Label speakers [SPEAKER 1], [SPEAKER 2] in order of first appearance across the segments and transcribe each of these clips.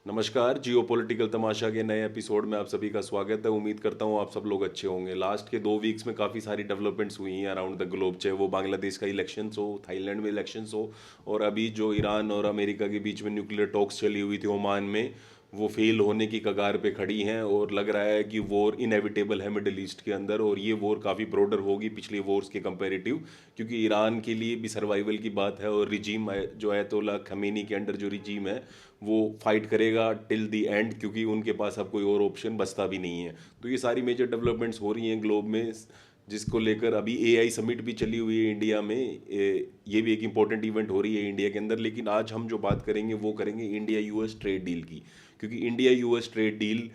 [SPEAKER 1] नमस्कार। जियोपॉलिटिकल तमाशा के नए एपिसोड में आप सभी का स्वागत है। उम्मीद करता हूँ आप सब लोग अच्छे होंगे। लास्ट के 2 वीक्स में काफ़ी सारी डेवलपमेंट्स हुई हैं अराउंड द ग्लोब, चाहे वो बांग्लादेश का इलेक्शंस हो, थाईलैंड में इलेक्शंस हो, और अभी जो ईरान और अमेरिका के बीच में न्यूक्लियर टॉक्स चली हुई थी ओमान में, वो फेल होने की कगार पे खड़ी हैं। और लग रहा है कि वॉर इनएविटेबल है मिडिल ईस्ट के अंदर, और ये वॉर काफ़ी ब्रॉडर होगी पिछली वॉर्स के कंपैरेटिव, क्योंकि ईरान के लिए भी सर्वाइवल की बात है। और रिजीम जो अयतोल्ला खमेनी के अंडर जो रिजीम है वो फाइट करेगा टिल द एंड, क्योंकि उनके पास अब कोई और ऑप्शन बचता भी नहीं है। तो ये सारी मेजर डेवलपमेंट्स हो रही हैं ग्लोब में, जिसको लेकर अभी एआई समिट भी चली हुई है इंडिया में। ये भी एक इम्पॉर्टेंट इवेंट हो रही है इंडिया के अंदर। लेकिन आज हम जो बात करेंगे वो करेंगे इंडिया यूएस ट्रेड डील की, क्योंकि India US trade deal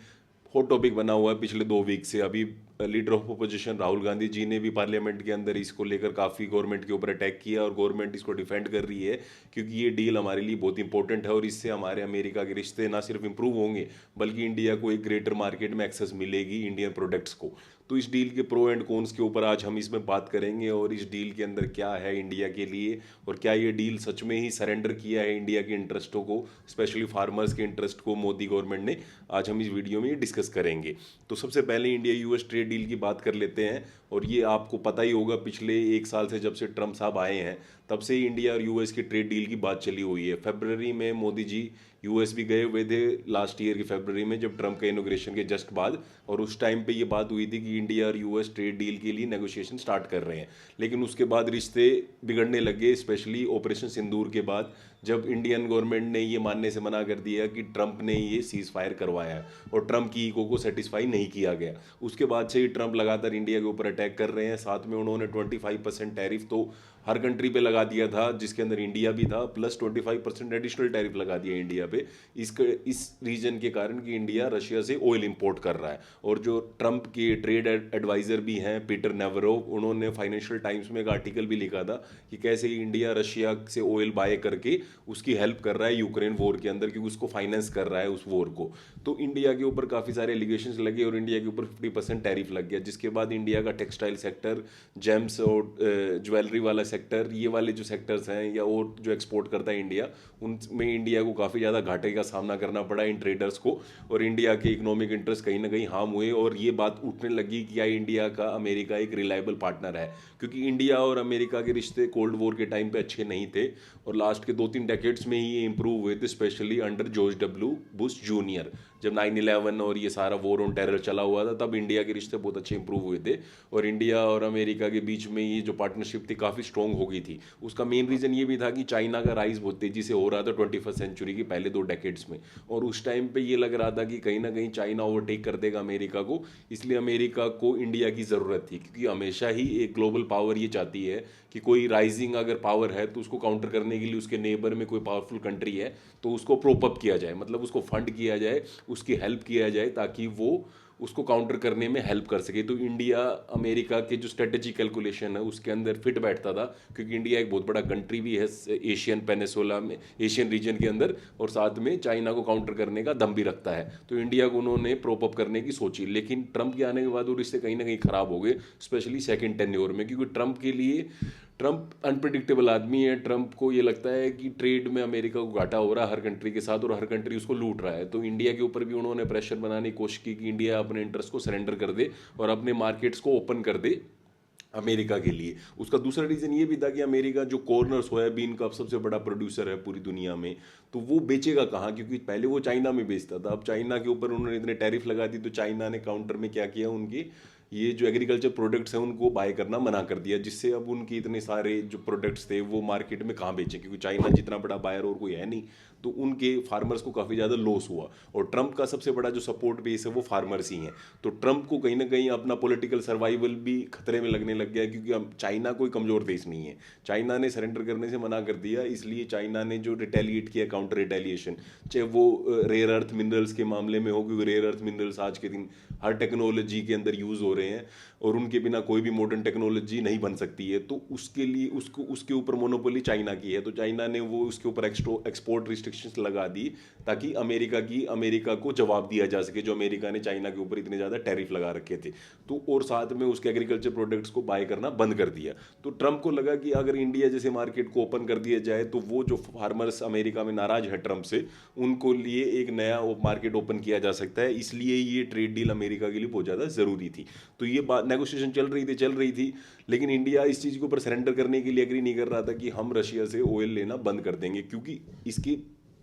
[SPEAKER 1] hot topic बना हुआ है पिछले 2 वीक से। अभी leader of opposition Rahul Gandhi ji ने भी पार्लियामेंट के अंदर इसको लेकर काफ़ी गवर्नमेंट के ऊपर अटैक किया, और गवर्नमेंट इसको डिफेंड कर रही है, क्योंकि ये डील हमारे लिए बहुत इंपॉर्टेंट है। और इससे हमारे अमेरिका के रिश्ते ना सिर्फ इंप्रूव होंगे, बल्कि इंडिया को एक ग्रेटर मार्केट में एक्सेस मिलेगी इंडियन प्रोडक्ट्स को। तो इस डील के प्रो एंड कॉन्स के ऊपर आज हम इसमें बात करेंगे, और इस डील के अंदर क्या है इंडिया के लिए, और क्या ये डील सच में ही सरेंडर किया है इंडिया के इंटरेस्टों को, स्पेशली फार्मर्स के इंटरेस्ट को मोदी गवर्नमेंट ने। आज हम इस वीडियो में ये डिस्कस करेंगे। तो सबसे पहले इंडिया यूएस ट्रेड डील की बात कर लेते हैं। और ये आपको पता ही होगा, पिछले 1 साल से जब से ट्रम्प साहब आए हैं, तब से ही इंडिया और यूएस की ट्रेड डील की बात चली हुई है। फरवरी में मोदी जी यूएस भी गए हुए थे, लास्ट ईयर की फरवरी में, जब ट्रम्प के इनोग्रेशन के जस्ट बाद। और उस टाइम पे ये बात हुई थी कि इंडिया और यूएस ट्रेड डील के लिए नेगोशिएशन स्टार्ट कर रहे हैं। लेकिन उसके बाद रिश्ते बिगड़ने लगे, स्पेशली ऑपरेशन सिंदूर के बाद, जब इंडियन गवर्नमेंट ने ये मानने से मना कर दिया कि ट्रम्प ने ये सीज फायर करवाया है, और ट्रम्प की ईगो को सेटिस्फाई नहीं किया गया। उसके बाद से ही ट्रम्प लगातार इंडिया के ऊपर अटैक कर रहे हैं। साथ में उन्होंने 25% टैरिफ तो हर कंट्री पे लगा दिया था, जिसके अंदर इंडिया भी था, प्लस 25% एडिशनल टैरिफ लगा दिया इंडिया पे। इस रीजन के कारण कि इंडिया रशिया से ऑयल इंपोर्ट कर रहा है। और जो ट्रम्प के ट्रेड एडवाइजर भी हैं पीटर नेवरोव, उन्होंने फाइनेंशियल टाइम्स में एक आर्टिकल भी लिखा था कि कैसे इंडिया रशिया से ऑयल बाय करके उसकी हेल्प कर रहा है यूक्रेन वॉर के अंदर, क्योंकि उसको फाइनेंस कर रहा है उस वॉर को। तो इंडिया के ऊपर काफ़ी सारे एलिगेशंस लगे, और इंडिया के ऊपर 50% टैरिफ लग गया, जिसके बाद इंडिया का टेक्सटाइल सेक्टर, जेम्स और ज्वेलरी वाला सेक्टर, ये वाले जो सेक्टर्स हैं या और जो एक्सपोर्ट करता है इंडिया, उनमें इंडिया को काफ़ी ज़्यादा घाटे का सामना करना पड़ा इन ट्रेडर्स को। और इंडिया के इकोनॉमिक इंटरेस्ट कहीं ना कहीं हार्म हुए, और ये बात उठने लगी कि क्या इंडिया का अमेरिका एक रिलायबल पार्टनर है, क्योंकि इंडिया और अमेरिका के रिश्ते कोल्ड वॉर के टाइम पे अच्छे नहीं थे, और लास्ट के 2-3 डेकेड्स में ही ये इंप्रूव हुए थे, specially under George W Bush junior. जब 9/11 और ये सारा वॉर ऑन टेरर चला हुआ था, तब इंडिया के रिश्ते बहुत अच्छे इंप्रूव हुए थे, और इंडिया और अमेरिका के बीच में ये जो पार्टनरशिप थी काफ़ी स्ट्रॉन्ग हो गई थी। उसका मेन रीज़न ये भी था कि चाइना का राइज बहुत तेज़ी से हो रहा था 21st सेंचुरी के पहले 2 डेकेड्स में, और उस टाइम पे ये लग रहा था कि कहीं ना कहीं चाइना ओवरटेक कर देगा अमेरिका को। इसलिए अमेरिका को इंडिया की ज़रूरत थी, क्योंकि हमेशा ही एक ग्लोबल पावर ये चाहती है कि कोई राइजिंग अगर पावर है तो उसको काउंटर करने के लिए उसके नेबर में कोई पावरफुल कंट्री है तो उसको प्रोप अप किया जाए, मतलब उसको फंड किया जाए, उसकी हेल्प किया जाए, ताकि वो उसको काउंटर करने में हेल्प कर सके। तो इंडिया अमेरिका के जो स्ट्रेटेजी कैलकुलेशन है उसके अंदर फिट बैठता था, क्योंकि इंडिया एक बहुत बड़ा कंट्री भी है एशियन पेनिसुला में, एशियन रीजन के अंदर, और साथ में चाइना को काउंटर करने का दम भी रखता है। तो इंडिया को उन्होंने प्रोप अप करने की सोची। लेकिन ट्रंप के आने के बाद वो रिश्ते कहीं ना कहीं खराब हो गए, स्पेशली सेकेंड टेन्योर में, क्योंकि ट्रंप के लिए, ट्रंप अनप्रडिक्टेबल आदमी है। ट्रंप को ये लगता है कि ट्रेड में अमेरिका को घाटा हो रहा है हर कंट्री के साथ, और हर कंट्री उसको लूट रहा है। तो इंडिया के ऊपर भी उन्होंने प्रेशर बनाने की कोशिश की कि इंडिया अपने इंटरेस्ट को सरेंडर कर दे और अपने मार्केट्स को ओपन कर दे अमेरिका के लिए। उसका दूसरा रीज़न ये भी था कि अमेरिका जो कॉर्नर सोयाबीन का अब सबसे बड़ा प्रोड्यूसर है पूरी दुनिया में, तो वो बेचेगा कहाँ, क्योंकि पहले वो चाइना में बेचता था। अब चाइना के ऊपर उन्होंने इतने टैरिफ लगा दी, तो चाइना ने काउंटर में क्या किया, उनकी ये जो एग्रीकल्चर प्रोडक्ट्स हैं उनको बाय करना मना कर दिया, जिससे अब उनके इतने सारे जो प्रोडक्ट्स थे वो मार्केट में कहाँ बेचें, क्योंकि चाइना जितना बड़ा बायर और कोई है नहीं। तो उनके फार्मर्स को काफ़ी ज़्यादा लॉस हुआ, और ट्रंप का सबसे बड़ा जो सपोर्ट बेस है वो फार्मर्स ही हैं। तो ट्रंप को कहीं ना कहीं अपना पॉलिटिकल सर्वाइवल भी खतरे में लगने लग गया है, क्योंकि अब चाइना कोई कमज़ोर देश नहीं है। चाइना ने सरेंडर करने से मना कर दिया, इसलिए चाइना ने जो रिटेलिएट किया, काउंटर रिटेलिएशन, चाहे वो रेयर अर्थ मिनरल्स के मामले में हो, क्योंकि रेयर अर्थ मिनरल्स आज के दिन हर टेक्नोलॉजी के अंदर यूज़ हो रहे हैं, और उनके बिना कोई भी मॉडर्न टेक्नोलॉजी नहीं बन सकती है। तो उसके लिए उसको उसके ऊपर मोनोपोली चाइना की है, तो चाइना ने वो उसके ऊपर एक्सपोर्ट रिस्ट्रिक्शन रेस्ट्रिक्शंस लगा दी ताकि अमेरिका को जवाब दिया जा सके, जो अमेरिका ने चाइना के ऊपर इतने ज़्यादा टैरिफ लगा रखे थे। तो और साथ में उसके एग्रीकल्चर प्रोडक्ट्स को बाय करना बंद कर दिया। तो ट्रंप को लगा कि अगर इंडिया जैसे मार्केट को ओपन कर दिया जाए तो वो जो फार्मर्स अमेरिका में नाराज है ट्रंप से, उनको लिए एक नया मार्केट ओपन किया जा सकता है। इसलिए ये ट्रेड डील अमेरिका के लिए बहुत ज़्यादा ज़रूरी थी। तो ये बात नेगोशिएशन चल रही थी, लेकिन इंडिया इस चीज़ के ऊपर सरेंडर करने के लिए एग्री नहीं कर रहा था कि हम रशिया से ऑयल लेना बंद कर देंगे, क्योंकि इसकी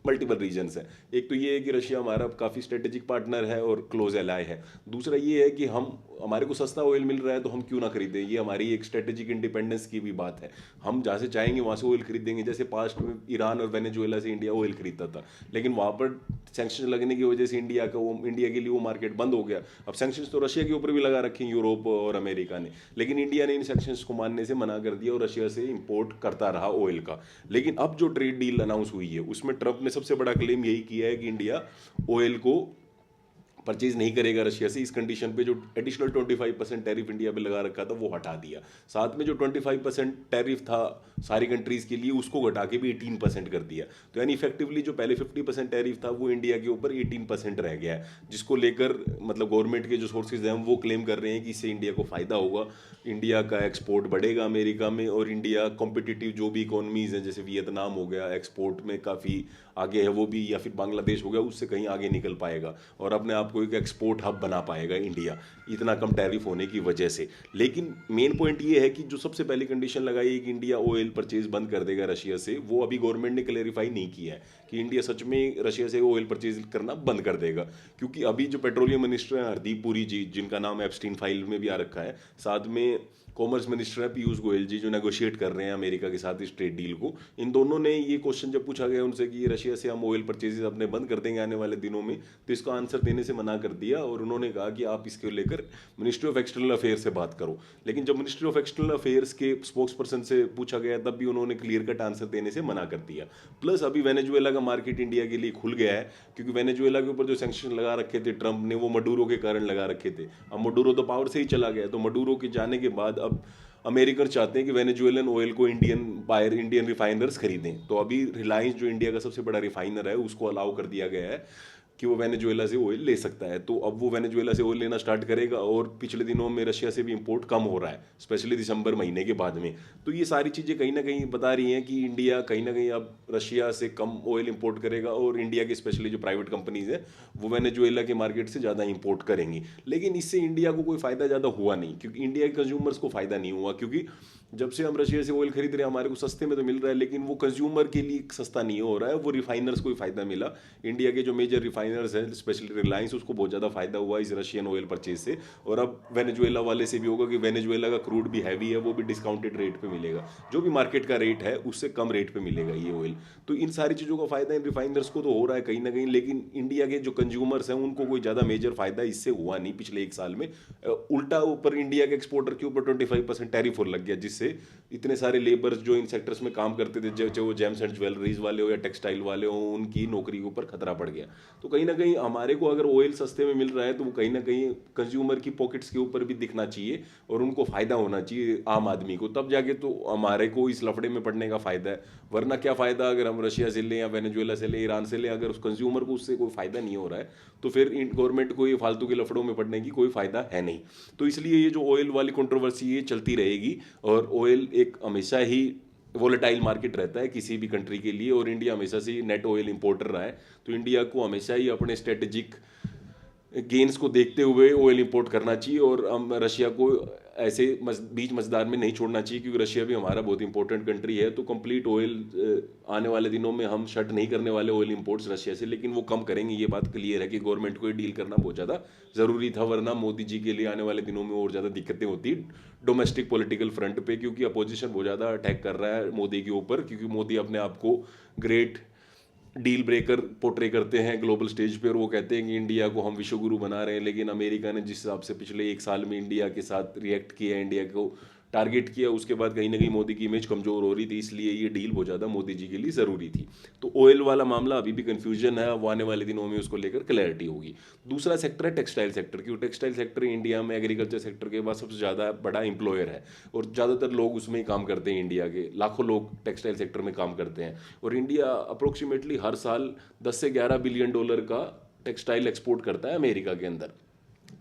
[SPEAKER 1] मल्टीपल रीजंस है। एक तो ये है कि रशिया हमारा काफ़ी स्ट्रेटेजिक पार्टनर है और क्लोज एलाय है। दूसरा ये है कि हमारे को सस्ता ऑयल मिल रहा है तो हम क्यों ना खरीदें, ये हमारी एक स्ट्रेटेजिक इंडिपेंडेंस की भी बात है। हम जहाँ से चाहेंगे वहाँ से ऑयल खरीदेंगे। जैसे पास्ट में ईरान और वेनेजुएला से इंडिया ऑयल खरीदता था, लेकिन वहाँ पर सैंक्शन लगने की वजह से इंडिया के लिए वो मार्केट बंद हो गया। अब सैंक्शंस तो रशिया के ऊपर भी लगा रखे हैं यूरोप और अमेरिका ने, लेकिन इंडिया ने इन सैंक्शंस को मानने से मना कर दिया और रशिया से इंपोर्ट करता रहा ऑयल का। लेकिन अब जो ट्रेड डील अनाउंस हुई है उसमें ट्रंप ने सबसे बड़ा क्लेम यही किया है कि इंडिया ऑयल को परचेज नहीं करेगा रशिया से, इस कंडीशन पे जो एडिशनल 25% टैरिफ इंडिया पे लगा रखा था वो हटा दिया। साथ में जो 25% टैरिफ था सारी कंट्रीज के लिए उसको घटा के भी 18% कर दिया। तो यानी इफेक्टिवली जो पहले 50% टैरिफ था वो इंडिया के ऊपर 18% रह गया है, जिसको लेकर मतलब गवर्नमेंट के जो सोर्सेज हैं वो क्लेम कर रहे हैं कि इससे इंडिया को फ़ायदा होगा, इंडिया का एक्सपोर्ट बढ़ेगा अमेरिका में, और इंडिया कॉम्पिटिटिव जो भी इकोनॉमीज़ हैं जैसे वियतनाम हो गया एक्सपोर्ट में काफ़ी आगे है वो भी, या फिर बांग्लादेश हो गया उससे कहीं आगे निकल पाएगा और अपने आप को एक एक्सपोर्ट हब बना पाएगा इंडिया, इतना कम टैरिफ होने की वजह से। लेकिन मेन पॉइंट ये है कि जो सबसे पहली कंडीशन लगाई है कि इंडिया ऑयल परचेज बंद कर देगा रशिया से, वो अभी गवर्नमेंट ने क्लेरिफाई नहीं किया है कि इंडिया सच में रशिया से ऑयल परचेज करना बंद कर देगा। क्योंकि अभी जो पेट्रोलियम मिनिस्टर हैं हरदीप पुरी जी, जिनका नाम एप्स्टीन फाइल में भी आ रखा है, साथ में कॉमर्स मिनिस्टर है पीयूष गोयल जी जो नेगोशिएट कर रहे हैं अमेरिका के साथ इस ट्रेड डील को, इन दोनों ने ये क्वेश्चन जब पूछा गया उनसे कि रशिया से हम ऑयल परचेजेस अपने बंद कर देंगे आने वाले दिनों में, तो इसका आंसर देने से मना कर दिया और उन्होंने कहा कि आप इसको लेकर मिनिस्ट्री ऑफ एक्सटर्नल अफेयर्स से बात करो। लेकिन जब मिनिस्ट्री ऑफ एक्सटर्नल अफेयर्स के स्पोक्स पर्सन से पूछा गया तब भी उन्होंने क्लियर कट आंसर देने से मना कर दिया। प्लस अभी वेनेजुएला का मार्केट इंडिया के लिए खुल गया है, क्योंकि वेनेजुएला के ऊपर जो सैंक्शन लगा रखे थे ट्रंप ने वो मडूरो के कारण लगा रखे थे। अब मडूरो तो पावर से ही चला गया, तो मडूरो के जाने के बाद अब अमेरिकन चाहते हैं कि वेनेजुएलन ऑयल को इंडियन रिफाइनर्स खरीदें। तो अभी रिलायंस जो इंडिया का सबसे बड़ा रिफाइनर है उसको अलाउ कर दिया गया है कि वो वेनेजुएला से ऑयल ले सकता है। तो अब वो वेनेजुएला से ऑयल लेना स्टार्ट करेगा और पिछले दिनों में रशिया से भी इंपोर्ट कम हो रहा है, स्पेशली दिसंबर महीने के बाद में। तो ये सारी चीज़ें कहीं ना कहीं बता रही हैं कि इंडिया कहीं ना कहीं अब रशिया से कम ऑयल इंपोर्ट करेगा और इंडिया के स्पेशली जो प्राइवेट कंपनीज हैं वो वेनेजुएला के मार्केट से ज़्यादा इंपोर्ट करेंगी। लेकिन इससे इंडिया को कोई फ़ायदा ज़्यादा हुआ नहीं, क्योंकि इंडिया के कंज्यूमर्स को फ़ायदा नहीं हुआ, क्योंकि जब से हम रशिया से ऑयल खरीद रहे हैं हमारे को सस्ते में तो मिल रहा है, लेकिन वो कंज्यूमर के लिए सस्ता नहीं हो रहा है, वो रिफाइनर्स को ही फायदा मिला। इंडिया के जो मेजर रिफाइनर्स हैं स्पेशली रिलायंस, उसको बहुत ज़्यादा फायदा हुआ इस रशियन ऑयल परचेज से। और अब वेनेजुएला वाले से भी होगा कि वेनेजुएला का क्रूड भी हैवी है, वो भी डिस्काउंटेड रेट पे मिलेगा, जो भी मार्केट का रेट है उससे कम रेट पे मिलेगा ये ऑयल। तो इन सारी चीज़ों का फायदा इन रिफाइनर्स को तो हो रहा है कहीं ना कहीं, लेकिन इंडिया के जो कंज्यूमर्स हैं उनको कोई ज़्यादा मेजर फायदा इससे हुआ नहीं पिछले एक साल में। उल्टा ऊपर इंडिया के एक्सपोर्टर के ऊपर 25% टैरिफ और लग गया, जिससे इतने सारे लेबर्स जो इन सेक्टर्स में काम करते थे, चाहे वो जेम्स एंड ज्वेलरीज वाले हो या टेक्सटाइल वाले हो, उनकी नौकरी के ऊपर खतरा पड़ गया। तो कहीं ना कहीं हमारे को अगर ऑयल सस्ते में मिल रहा है तो वो कहीं ना कहीं कंज्यूमर की पॉकेट्स के ऊपर भी दिखना चाहिए और उनको फायदा होना चाहिए आम आदमी को, तब जाके तो हमारे को इस लफड़े में पड़ने का फायदा है। वरना क्या फायदा अगर हम रशिया से लें या वेनेजुएला से लें, ईरान से लें, अगर उस कंज्यूमर को उससे कोई फायदा नहीं हो रहा है तो फिर गवर्नमेंट को ये फालतू के लफड़ों में पड़ने की कोई फायदा है नहीं। तो इसलिए ये जो ऑयल वाली कंट्रोवर्सी ये चलती रहेगी, और ऑयल एक हमेशा ही वोलेटाइल मार्केट रहता है किसी भी कंट्री के लिए, और इंडिया हमेशा से नेट ऑयल इंपोर्टर रहा है। तो इंडिया को हमेशा ही अपने स्ट्रेटेजिक गेन्स को देखते हुए ऑयल इंपोर्ट करना चाहिए, और हम रशिया को ऐसे बीच मझदार में नहीं छोड़ना चाहिए, क्योंकि रशिया भी हमारा बहुत इंपॉर्टेंट कंट्री है। तो कंप्लीट ऑयल आने वाले दिनों में हम शट नहीं करने वाले ऑयल इंपोर्ट्स रशिया से, लेकिन वो कम करेंगे, ये बात क्लियर है कि गवर्नमेंट को ये डील करना बहुत ज़्यादा ज़रूरी था। वरना मोदी जी के लिए आने वाले दिनों में और ज़्यादा दिक्कतें होती डोमेस्टिक पॉलिटिकल फ्रंट पे, क्योंकि अपोजिशन बहुत ज़्यादा अटैक कर रहा है मोदी के ऊपर, क्योंकि मोदी अपने आप को ग्रेट डील ब्रेकर पोर्ट्रे करते हैं ग्लोबल स्टेज पे, और वो कहते हैं कि इंडिया को हम विश्व गुरु बना रहे हैं। लेकिन अमेरिका ने जिस हिसाब से पिछले एक साल में इंडिया के साथ रिएक्ट किया, इंडिया को टारगेट किया, उसके बाद कहीं ना कहीं मोदी की इमेज कमजोर हो रही थी, इसलिए ये डील बहुत ज़्यादा मोदी जी के लिए ज़रूरी थी। तो ऑयल वाला मामला अभी भी कंफ्यूजन है, वो आने वाले दिनों में उसको लेकर क्लैरिटी होगी। दूसरा सेक्टर है टेक्सटाइल सेक्टर, क्योंकि टेक्सटाइल सेक्टर इंडिया में एग्रीकल्चर सेक्टर के बाद सबसे ज़्यादा बड़ा एम्प्लॉयर है और ज़्यादातर लोग उसमें ही काम करते हैं। इंडिया के लाखों लोग टेक्सटाइल सेक्टर में काम करते हैं और इंडिया अप्रोक्सीमेटली हर साल 10 से 11 बिलियन डॉलर का टेक्सटाइल एक्सपोर्ट करता है अमेरिका के अंदर,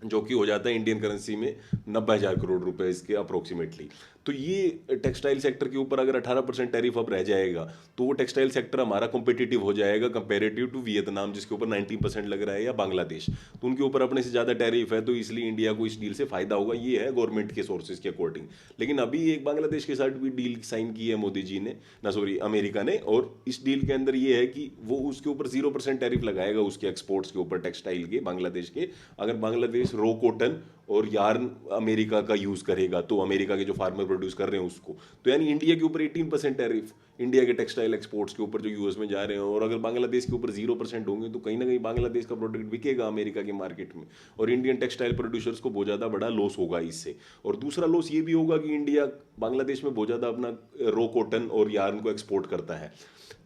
[SPEAKER 1] जो कि हो जाता है इंडियन करेंसी में 90,000 करोड़ रुपए इसके अप्रोक्सीमेटली। तो ये टेक्सटाइल सेक्टर के ऊपर अगर 18% टैरिफ अब रह जाएगा तो वो टेक्सटाइल सेक्टर हमारा कॉम्पिटिटिव हो जाएगा कंपेरेटिव टू वियतनाम, जिसके ऊपर 19% लग रहा है, या बांग्लादेश, तो उनके ऊपर अपने से ज़्यादा टैरिफ है, तो इसलिए इंडिया को इस डील से फायदा होगा। ये है गवर्नमेंट के सोर्सेज के अकॉर्डिंग। लेकिन अभी एक बांग्लादेश के साथ भी डील साइन की है मोदी जी ने, ना सॉरी अमेरिका ने, और इस डील के अंदर ये है कि वो उसके ऊपर 0% टैरिफ लगाएगा उसके एक्सपोर्ट्स के ऊपर टेक्सटाइल के बांग्लादेश के, अगर बांग्लादेश रो कॉटन और यार्न अमेरिका का यूज करेगा, तो अमेरिका के जो फार्मर प्रोड्यूस कर रहे हैं उसको, तो यानी इंडिया के ऊपर 18% टैरिफ इंडिया के टेक्सटाइल एक्सपोर्ट्स के ऊपर जो यूएस में जा रहे हैं, और अगर बांग्लादेश के ऊपर 0% होंगे तो कहीं ना कहीं बांग्लादेश का प्रोडक्ट बिकेगा अमेरिका के मार्केट में, और इंडियन टेक्सटाइल प्रोड्यूसर्स को बहुत ज़्यादा बड़ा लॉस होगा इससे। और दूसरा लॉस ये भी होगा कि इंडिया बांग्लादेश में बहुत ज़्यादा अपना रो कॉटन और यार्न को एक्सपोर्ट करता है,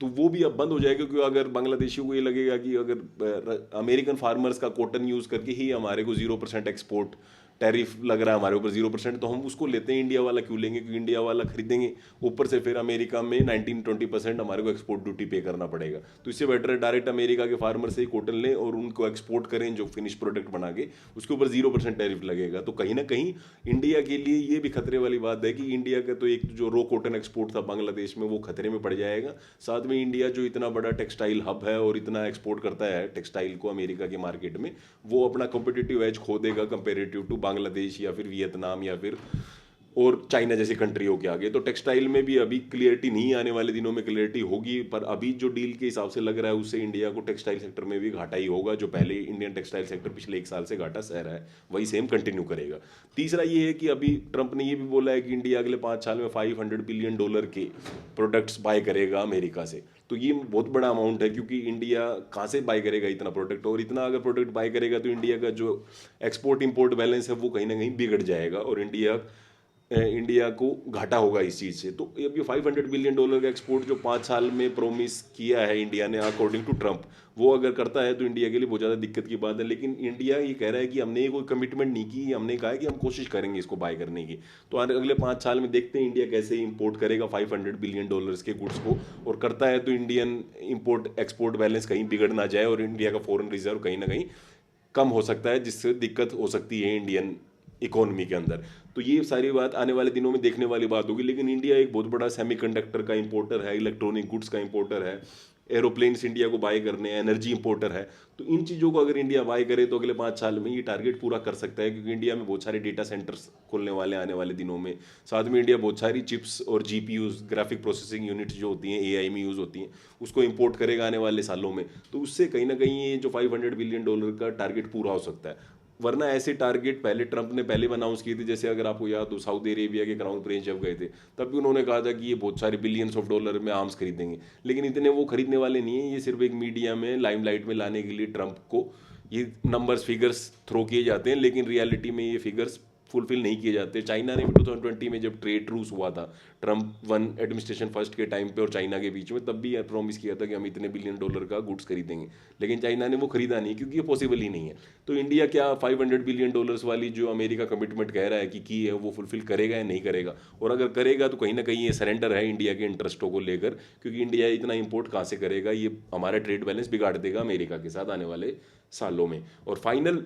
[SPEAKER 1] तो वो भी अब बंद हो जाएगा, क्योंकि अगर बांग्लादेशियों को ये लगेगा कि अगर अमेरिकन फार्मर्स का कॉटन यूज़ करके ही हमारे को 0% एक्सपोर्ट टैरिफ लग रहा है हमारे ऊपर 0%, तो हम उसको लेते हैं, इंडिया वाला क्यों लेंगे, क्योंकि इंडिया वाला खरीदेंगे, ऊपर से फिर अमेरिका में 19-20% हमारे को एक्सपोर्ट ड्यूटी पे करना पड़ेगा। तो इससे बेटर है डायरेक्ट अमेरिका के फार्मर से ही कॉटन लें और उनको एक्सपोर्ट करें, जो फिनिश प्रोडक्ट बना के उसके ऊपर 0% टैरिफ लगेगा। तो कहीं ना कहीं इंडिया के लिए ये भी खतरे वाली बात है कि इंडिया का तो एक जो रो कॉटन एक्सपोर्ट था बांग्लादेश में, वो खतरे में पड़ जाएगा। साथ में इंडिया जो इतना बड़ा टेक्सटाइल हब है और इतना एक्सपोर्ट करता है टेक्सटाइल को अमेरिका के मार्केट में, वो अपना कॉम्पिटिटिव एज खो देगा कंपेरेटिव टू बांग्लादेश या फिर वियतनाम या फिर और चाइना जैसी कंट्रियों के आगे। तो टेक्सटाइल में भी अभी क्लियरिटी नहीं, आने वाले दिनों में क्लियरिटी होगी, पर अभी जो डील के हिसाब से लग रहा है उससे इंडिया को टेक्सटाइल सेक्टर में भी घाटा ही होगा। जो पहले इंडियन टेक्सटाइल सेक्टर पिछले 1 साल से घाटा सह रहा है, वही सेम कंटिन्यू करेगा। तीसरा ये है कि अभी ट्रंप ने ये भी बोला है कि इंडिया अगले 5 साल में $500 बिलियन के प्रोडक्ट्स बाय करेगा अमेरिका से। तो ये बहुत बड़ा अमाउंट है, क्योंकि इंडिया कहाँ से बाय करेगा इतना प्रोडक्ट, और इतना अगर प्रोडक्ट बाय करेगा तो इंडिया का जो एक्सपोर्ट इंपोर्ट बैलेंस है वो कहीं ना कहीं बिगड़ जाएगा और इंडिया को घाटा होगा इस चीज़ से। तो अब ये $500 बिलियन का एक्सपोर्ट जो 5 साल में प्रोमिस किया है इंडिया ने अकॉर्डिंग टू ट्रंप, वो अगर करता है तो इंडिया के लिए बहुत ज़्यादा दिक्कत की बात है। लेकिन इंडिया ये कह रहा है कि हमने कोई कमिटमेंट नहीं की, हमने कहा है कि हम कोशिश करेंगे इसको बाय करने की। तो अगले 5 साल में देखते हैं इंडिया कैसे इंपोर्ट करेगा $500 बिलियन के गुड्स को, और करता है तो इंडियन इंपोर्ट एक्सपोर्ट बैलेंस कहीं बिगड़ ना जाए और इंडिया का फॉरेन रिजर्व कहीं ना कहीं कम हो सकता है, जिससे दिक्कत हो सकती है इंडियन इकोनॉमी के अंदर। तो ये सारी बात आने वाले दिनों में देखने वाली बात होगी। लेकिन इंडिया एक बहुत बड़ा सेमीकंडक्टर का इंपोर्टर है, इलेक्ट्रॉनिक गुड्स का इंपोर्टर है, एरोप्लेन्स इंडिया को बाय करने हैं, एनर्जी इंपोर्टर है। तो इन चीज़ों को अगर इंडिया बाय करे तो अगले 5 साल में ये टारगेट पूरा कर सकता है, क्योंकि इंडिया में बहुत सारे डेटा सेंटर्स खुलने वाले हैं आने वाले दिनों में। साथ में इंडिया बहुत सारी चिप्स और जीपीयूज, ग्राफिक प्रोसेसिंग यूनिट्स जो होती हैं एआई में यूज़ होती हैं, उसको इंपोर्ट करेगा आने वाले सालों में। तो उससे कहीं ना कहीं ये जो $500 बिलियन का टारगेट पूरा हो सकता है। वरना ऐसे टारगेट पहले ट्रंप ने पहले अनाउंस किए थे, जैसे अगर आपको याद हो सऊदी अरेबिया के क्राउन प्रिंस जब गए थे तब भी उन्होंने कहा था कि ये बहुत सारे बिलियंस ऑफ डॉलर में आर्म्स खरीदेंगे, लेकिन इतने वो खरीदने वाले नहीं है। ये सिर्फ एक मीडिया में लाइमलाइट में लाने के लिए ट्रंप को ये नंबर्स फिगर्स थ्रो किए जाते हैं, लेकिन रियलिटी में ये फिगर्स फुलफिल नहीं किए जाते। चाइना ने भी 2020 में जब ट्रेड ट्रूस हुआ था ट्रंप 1 एडमिनिस्ट्रेशन फर्स्ट के टाइम पे और चाइना के बीच में, तब भी प्रॉमिस किया था कि हम इतने बिलियन डॉलर का गुड्स खरीदेंगे, लेकिन चाइना ने वो खरीदा नहीं, क्योंकि ये पॉसिबल ही नहीं है। तो इंडिया क्या $500 बिलियन वाली जो अमेरिका कमिटमेंट कह रहा है कि की है, वो फुलफिल करेगा या नहीं करेगा, और अगर करेगा तो कहीं ना कहीं ये सरेंडर है इंडिया के इंटरेस्टों को लेकर, क्योंकि इंडिया इतना इंपोर्ट कहाँ से करेगा, ये हमारा ट्रेड बैलेंस बिगाड़ देगा अमेरिका के साथ आने वाले सालों में। और फाइनल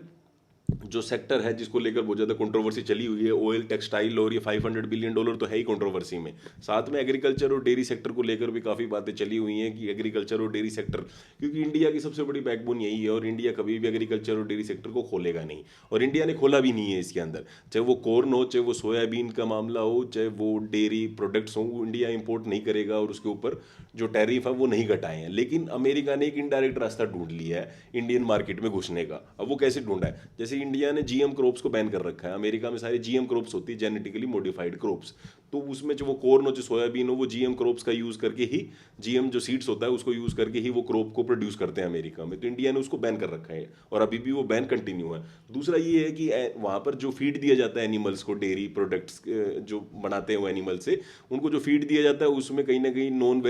[SPEAKER 1] जो सेक्टर है जिसको लेकर बहुत ज़्यादा कंट्रोवर्सी चली हुई है, ऑयल, टेक्सटाइल, और ये $500 बिलियन तो है ही कंट्रोवर्सी में। साथ में एग्रीकल्चर और डेयरी सेक्टर को लेकर भी काफ़ी बातें चली हुई हैं कि एग्रीकल्चर और डेयरी सेक्टर, क्योंकि इंडिया की सबसे बड़ी बैकबोन यही है और इंडिया कभी भी एग्रीकल्चर और डेयरी सेक्टर को खोलेगा नहीं, और इंडिया ने खोला भी नहीं है इसके अंदर। चाहे वो कॉर्न हो, चाहे वो सोयाबीन का मामला हो, चाहे वो डेयरी प्रोडक्ट्स हो, इंडिया इंपोर्ट नहीं करेगा और उसके ऊपर जो टैरिफ है वो नहीं घटाए हैं। लेकिन अमेरिका ने एक इनडायरेक्ट रास्ता ढूंढ लिया है इंडियन मार्केट में घुसने का। अब वो कैसे ढूंढा है, जैसे इंडिया ने जीएम क्रॉप्स को बैन कर रखा है। अमेरिका में सारे जीएम क्रॉप्स होती है, जेनेटिकली मॉडिफाइड क्रॉप्स, तो उसमें जो वो कॉर्न हो, जो सोयाबीन हो, वो जीएम क्रॉप्स का यूज़ करके ही, जीएम जो सीड्स होता है उसको यूज़ करके ही वो क्रॉप को प्रोड्यूस करते हैं अमेरिका में। तो इंडिया ने उसको बैन कर रखा है और अभी भी वो बैन कंटिन्यू है। दूसरा ये है कि वहाँ पर जो फीड दिया जाता है एनिमल्स को, डेयरी प्रोडक्ट्स जो बनाते हैं वो एनिमल से, उनको जो फीड दिया जाता है उसमें कहीं ना कहीं नॉन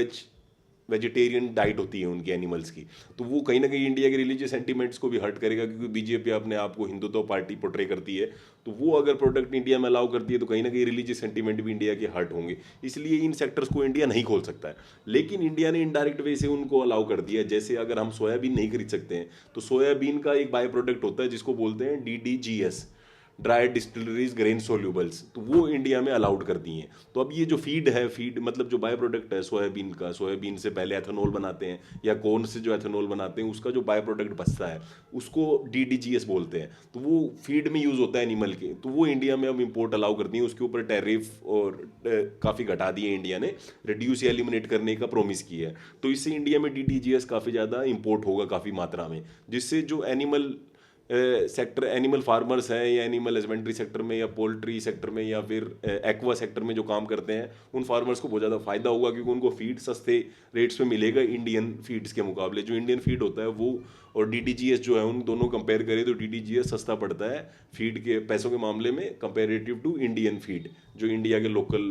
[SPEAKER 1] वेजिटेरियन डाइट होती है उनकी एनिमल्स की। तो वो कहीं ना कहीं इंडिया के रिलीजियस सेंटीमेंट्स को भी हर्ट करेगा, क्योंकि बीजेपी अपने आप को हिंदुत्व पार्टी पोर्ट्रे करती है। तो वो अगर प्रोडक्ट इंडिया में अलाउ करती है तो कहीं ना कहीं रिलीजियस सेंटीमेंट भी इंडिया के हर्ट होंगे। इसलिए इन सेक्टर्स को इंडिया नहीं खोल सकता है। लेकिन इंडिया ने इनडायरेक्ट वे से उनको अलाउ कर दिया है। जैसे अगर हम सोयाबीन नहीं खरीद सकते हैं तो सोयाबीन का एक बाय प्रोडक्ट होता है जिसको बोलते हैं DDGS, dry distilleries grain solubles, तो वो इंडिया में अलाउड कर दी हैं। तो अब ये जो फीड है, फीड मतलब जो बाय प्रोडक्ट है सोयाबीन का, सोयाबीन से पहले एथेनॉल बनाते हैं या कॉर्न से जो एथेनॉल बनाते हैं, उसका जो बाय प्रोडक्ट बचता है उसको DDGS बोलते हैं। तो वो फीड में यूज़ होता है एनिमल के, तो वो इंडिया में अब इम्पोर्ट अलाउ कर दी है। उसके ऊपर टैरिफ और काफ़ी घटा दिए इंडिया ने, रिड्यूस या एलिमिनेट करने का प्रोमिस किया है। तो इससे इंडिया में DDGS काफ़ी ज़्यादा इम्पोर्ट होगा काफ़ी मात्रा में, जिससे जो एनिमल सेक्टर, एनिमल फार्मर्स हैं या एनिमल हस्बेंड्री सेक्टर में या पोल्ट्री सेक्टर में या फिर एक्वा सेक्टर में जो काम करते हैं, उन फार्मर्स को बहुत ज़्यादा फायदा होगा, क्योंकि उनको फीड सस्ते रेट्स में मिलेगा इंडियन फीड्स के मुकाबले। जो इंडियन फीड होता है वो और DDGS जो है, उन दोनों कंपेयर करें तो DDGS सस्ता पड़ता है फीड के पैसों के मामले में कंपेरेटिव टू इंडियन फीड, जो इंडिया के लोकल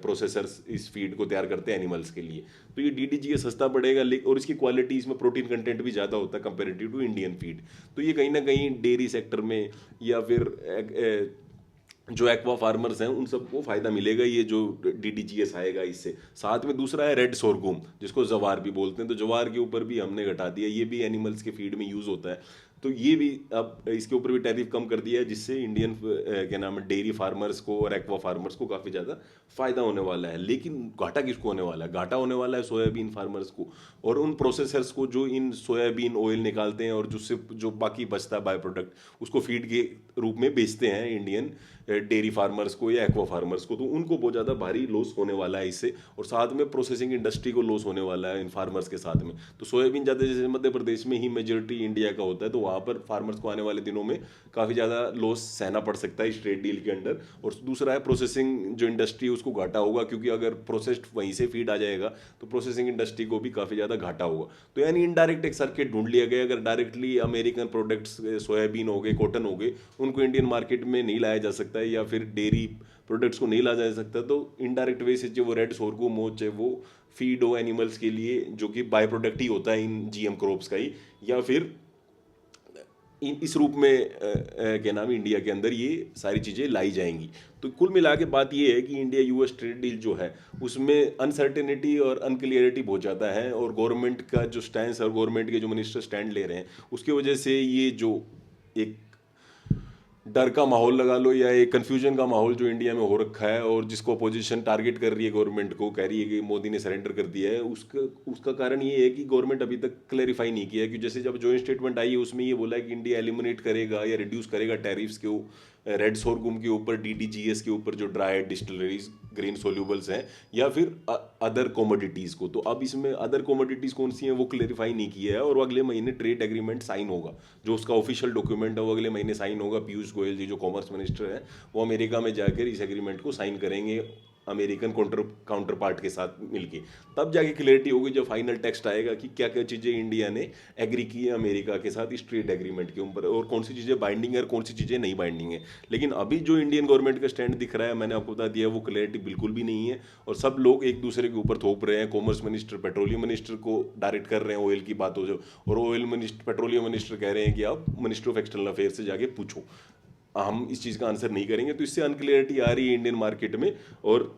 [SPEAKER 1] प्रोसेसर्स इस फीड को तैयार करते हैं एनिमल्स के लिए। तो ये DDGS सस्ता पड़ेगा, और इसकी क्वालिटी, इसमें प्रोटीन कंटेंट भी ज़्यादा होता है कंपेरेटिव टू इंडियन फीड। तो ये कहीं ना कहीं डेयरी सेक्टर में या फिर जो एक्वा फार्मर्स हैं उन सबको फायदा मिलेगा, ये जो DDGS आएगा इससे। साथ में दूसरा है रेड सोरगुम, जिसको जवार भी बोलते हैं। तो जवार के ऊपर भी हमने घटा दिया, ये भी एनिमल्स के फीड में यूज़ होता है। तो ये भी अब इसके ऊपर भी टैरिफ कम कर दिया है, जिससे इंडियन क्या नाम है डेयरी फार्मर्स को और एक्वा फार्मर्स को काफ़ी ज़्यादा फायदा होने वाला है। लेकिन घाटा किसको होने वाला है? घाटा होने वाला है सोयाबीन फार्मर्स को और उन प्रोसेसर्स को जो इन सोयाबीन ऑयल निकालते हैं और जिससे जो बाकी बचता है बाय प्रोडक्ट उसको फीड के रूप में बेचते हैं इंडियन डेयरी फार्मर्स को या एक्वा फार्मर्स को। तो उनको बहुत ज़्यादा भारी लॉस होने वाला है इससे, और साथ में प्रोसेसिंग इंडस्ट्री को लॉस होने वाला है इन फार्मर्स के साथ में। तो सोयाबीन ज़्यादा, जैसे मध्य प्रदेश में ही मेजोरिटी इंडिया का होता है, तो वहाँ पर फार्मर्स को आने वाले दिनों में काफ़ी ज़्यादा लॉस सहना पड़ सकता है इस ट्रेड डील के अंडर। और दूसरा है प्रोसेसिंग जो इंडस्ट्री है उसको घाटा होगा, क्योंकि अगर प्रोसेस्ड वहीं से फीड आ जाएगा तो प्रोसेसिंग इंडस्ट्री को भी काफ़ी ज़्यादा घाटा होगा। तो यानी इनडायरेक्ट एक सर्किट ढूंढ लिया गया। अगर डायरेक्टली अमेरिकन प्रोडक्ट्स सोयाबीन हो गए, कॉटन हो गए, उनको इंडियन मार्केट में नहीं लाया जा सकता है या फिर डेयरी प्रोडक्ट्स को नहीं लाया जा सकता, तो इनडायरेक्ट वे से जो वो रेड सोरगुम हो, चाहे वो फीड हो एनिमल्स के लिए, जो कि बाय प्रोडक्ट ही होता है इन जीएम क्रॉप्स का ही, या फिर इस रूप में क्या नाम है इंडिया के अंदर ये सारी चीज़ें लाई जाएंगी। तो कुल मिला के बात ये है कि इंडिया US ट्रेड डील जो है उसमें अनसर्टेनिटी और अनक्लियरिटी बहुत ज़्यादा है, और गवर्नमेंट का जो स्टैंड और गवर्नमेंट के जो मिनिस्टर स्टैंड ले रहे हैं उसकी वजह से ये जो एक डर का माहौल लगा लो या एक कन्फ्यूजन का माहौल जो इंडिया में हो रखा है, और जिसको अपोजिशन टारगेट कर रही है गवर्नमेंट को, कह रही है कि मोदी ने सरेंडर कर दिया है, उसका कारण ये है कि गवर्नमेंट अभी तक क्लैरिफाई नहीं किया है। कि जैसे जब जॉइंट स्टेटमेंट आई है उसमें ये बोला है कि इंडिया एलिमिनेट करेगा या रिड्यूस करेगा टैरिफ्स के रेड सोरगुम के ऊपर, DDGS के ऊपर जो ड्राई डिस्टिलरीज ग्रेन सोल्यूबल्स हैं, या फिर अदर कॉमोडिटीज़ को। तो अब इसमें अदर कॉमोडिटीज़ कौन सी हैं वो क्लेरिफाई नहीं किया है, और वो अगले महीने ट्रेड एग्रीमेंट साइन होगा, जो उसका ऑफिशियल डॉक्यूमेंट है वो अगले महीने साइन होगा। पीयूष गोयल जी जो कॉमर्स मिनिस्टर हैं वो अमेरिका में जाकर इस एग्रीमेंट को साइन करेंगे अमेरिकन काउंटर पार्ट के साथ मिलके। तब जाके क्लियरिटी होगी जब फाइनल टेक्स्ट आएगा कि क्या क्या चीज़ें इंडिया ने एग्री की है अमेरिका के साथ इस ट्रेड एग्रीमेंट के ऊपर, और कौन सी चीज़ें बाइंडिंग है और कौन सी चीज़ें नहीं बाइंडिंग है। लेकिन अभी जो इंडियन गवर्नमेंट का स्टैंड दिख रहा है, मैंने आपको बता दिया, वो क्लियरिटी बिल्कुल भी नहीं है, और सब लोग एक दूसरे के ऊपर थोप रहे हैं। कॉमर्स मिनिस्टर पेट्रोलियम मिनिस्टर को डायरेक्ट कर रहे हैं ऑयल की बात हो जो, और ऑयल मिनिस्टर पेट्रोलियम मिनिस्टर कह रहे हैं कि आप मिनिस्टर ऑफ एक्सटर्नल अफेयर से जाके पूछो, हम इस चीज़ का आंसर नहीं करेंगे। तो इससे अनक्लियरिटी आ रही है इंडियन मार्केट में, और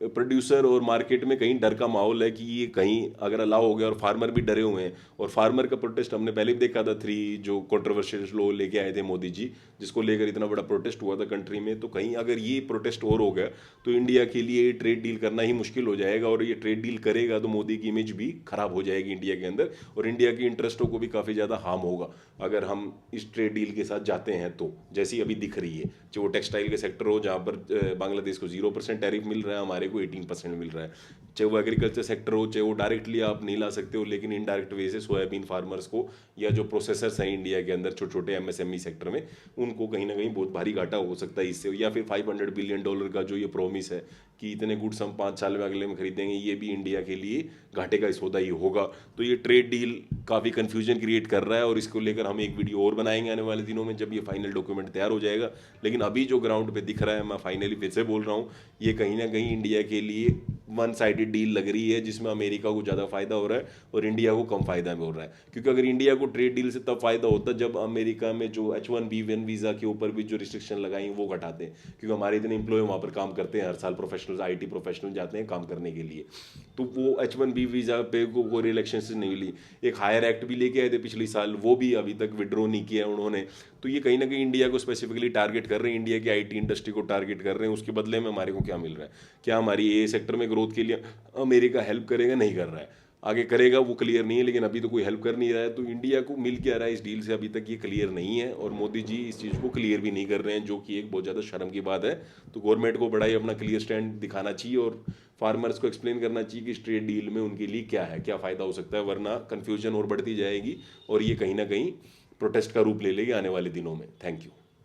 [SPEAKER 1] प्रोड्यूसर और मार्केट में कहीं डर का माहौल है कि ये कहीं अगर अलाउ हो गया, और फार्मर भी डरे हुए हैं। और फार्मर का प्रोटेस्ट हमने पहले भी देखा था, 3 जो कंट्रोवर्शियल लॉ लेके आए थे मोदी जी, जिसको लेकर इतना बड़ा प्रोटेस्ट हुआ था कंट्री में। तो कहीं अगर ये प्रोटेस्ट और हो गया तो इंडिया के लिए ट्रेड डील करना ही मुश्किल हो जाएगा, और ये ट्रेड डील करेगा तो मोदी की इमेज भी खराब हो जाएगी इंडिया के अंदर, और इंडिया के इंटरेस्टों को भी काफ़ी ज़्यादा हार्म होगा अगर हम इस ट्रेड डील के साथ जाते हैं। तो जैसी अभी दिख रही है, जो टेक्सटाइल के सेक्टर हो जहाँ पर बांग्लादेश को 0% टैरिफ मिल रहा है, हमारे को 18% मिल रहा है। चाहे वो एग्रीकल्चर सेक्टर हो, चाहे वो डायरेक्टली आप नहीं ला सकते हो, लेकिन इनडायरेक्ट वे से सोयाबीन फार्मर्स को या जो प्रोसेसर्स हैं इंडिया के अंदर छोटे छोटे एमएसएमई सेक्टर में, उनको कहीं ना कहीं बहुत भारी घाटा हो सकता है इससे। या फिर $500 बिलियन का जो ये प्रॉमिस है कि इतने गुड्स हम 5 साल में अगले में खरीदेंगे, ये भी इंडिया के लिए घाटे का सौदा ही होगा। तो ये ट्रेड डील काफ़ी कन्फ्यूजन क्रिएट कर रहा है, और इसको लेकर हम एक वीडियो और बनाएंगे आने वाले दिनों में जब ये फाइनल डॉक्यूमेंट तैयार हो जाएगा। लेकिन अभी जो ग्राउंड पे दिख रहा है, मैं फाइनली फिर से बोल रहा हूँ, ये कहीं ना कहीं इंडिया के लिए वन साइडेड डील लग रही है, जिसमें अमेरिका को ज़्यादा फायदा हो रहा है और इंडिया को कम फायदा में हो रहा है। क्योंकि अगर इंडिया को ट्रेड डील से तब फायदा होता जब अमेरिका में जो H1B1 वीज़ा के ऊपर भी जो रिस्ट्रिक्शन लगाई वो घटाते हैं, क्योंकि हमारे इतने एम्प्लॉय वहाँ पर काम करते हैं हर साल, प्रोफेशनल्स IT प्रोफेशनल जाते हैं काम करने के लिए। तो वो H1B वीज़ा पे को रिलेक्शन से नहीं मिली। एक हायर एक्ट भी लेके आए थे पिछले साल, वो भी अभी तक विड्रॉ नहीं किया उन्होंने। तो ये कहीं ना कहीं इंडिया को स्पेसिफिकली टारगेट कर रहे हैं, इंडिया की IT इंडस्ट्री को टारगेट कर रहे हैं। उसके बदले में हमारे को क्या मिल रहा है? क्या हमारी ए सेक्टर में ग्रोथ के लिए अमेरिका हेल्प करेगा? नहीं कर रहा है। आगे करेगा वो क्लियर नहीं है, लेकिन अभी तो कोई हेल्प कर नहीं रहा है। तो इंडिया को मिल क्या रहा है इस डील से, अभी तक ये क्लियर नहीं है, और मोदी जी इस चीज़ को क्लियर भी नहीं कर रहे हैं, जो कि एक बहुत ज़्यादा शर्म की बात है। तो गवर्नमेंट को बड़ा ही अपना क्लियर स्टैंड दिखाना चाहिए और फार्मर्स को एक्सप्लेन करना चाहिए कि इस ट्रेड डील में उनके लिए क्या है, क्या फ़ायदा हो सकता है, वरना कन्फ्यूजन और बढ़ती जाएगी और ये कहीं ना कहीं प्रोटेस्ट का रूप ले लेगी आने वाले दिनों में। Thank you.